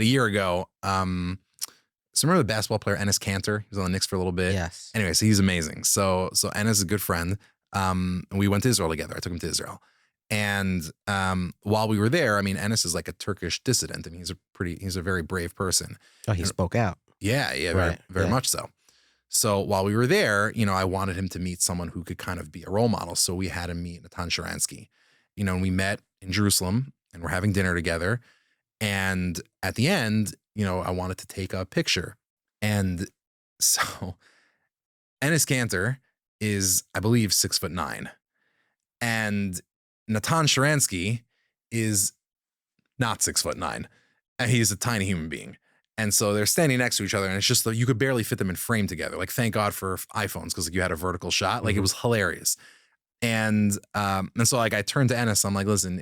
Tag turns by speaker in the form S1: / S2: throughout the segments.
S1: a year ago. So remember the basketball player Enes Kanter? He was on the Knicks for a little bit.
S2: Yes.
S1: Anyway, so he's amazing. So Enes is a good friend. And we went to Israel together. I took him to Israel. And while we were there, I mean, Enes is like a Turkish dissident. I mean, he's a very brave person.
S2: Oh, he spoke out.
S1: Yeah,
S2: Right,
S1: very
S2: yeah.
S1: much so. So while we were there, I wanted him to meet someone who could kind of be a role model. So we had him meet Natan Sharansky, and we met in Jerusalem and we're having dinner together. And at the end, I wanted to take a picture. And so Enes Kanter is, I believe, 6'9". And Natan Sharansky is not 6'9". And he's a tiny human being. And so they're standing next to each other, and it's just you could barely fit them in frame together. Like, thank God for iPhones, because you had a vertical shot. Like, it was hilarious. And so like I turned to Enes, I'm like, listen,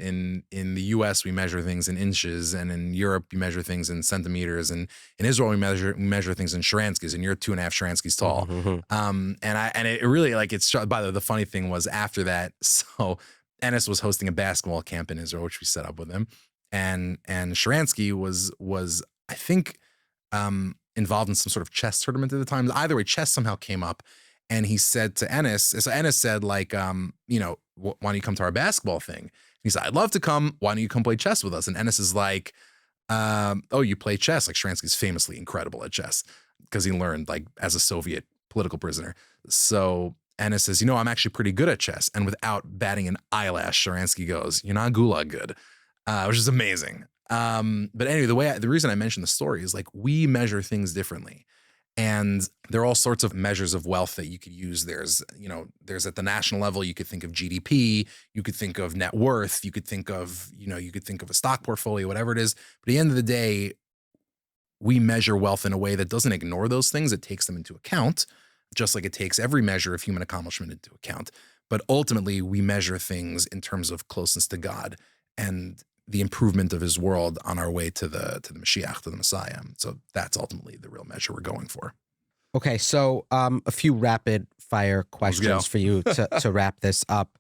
S1: in the US we measure things in inches, and in Europe you measure things in centimeters, and in Israel we measure things in Sharanskys, and you're 2.5 Sharanskys tall. And it really, like, it's, by the way, the funny thing was, after that, so Enes was hosting a basketball camp in Israel, which we set up with him, and Sharansky was I think involved in some sort of chess tournament at the time. Either way, chess somehow came up. And he said to Enes, so Enes said, like, why don't you come to our basketball thing? He said, I'd love to come. Why don't you come play chess with us? And Enes is like, oh, you play chess? Like, Sharansky's famously incredible at chess because he learned, like, as a Soviet political prisoner. So Enes says, I'm actually pretty good at chess. And without batting an eyelash, Sharansky goes, you're not gulag good, which is amazing. But anyway, the reason I mentioned the story is, like, we measure things differently. And there are all sorts of measures of wealth that you could use. There's at the national level, you could think of GDP, you could think of net worth, you could think of, a stock portfolio, whatever it is. But at the end of the day, we measure wealth in a way that doesn't ignore those things. It takes them into account, just like it takes every measure of human accomplishment into account. But ultimately, we measure things in terms of closeness to God and the improvement of his world on our way to the Mashiach, to the Messiah. So that's ultimately the real measure we're going for.
S2: Okay, so a few rapid fire questions for you to wrap this up.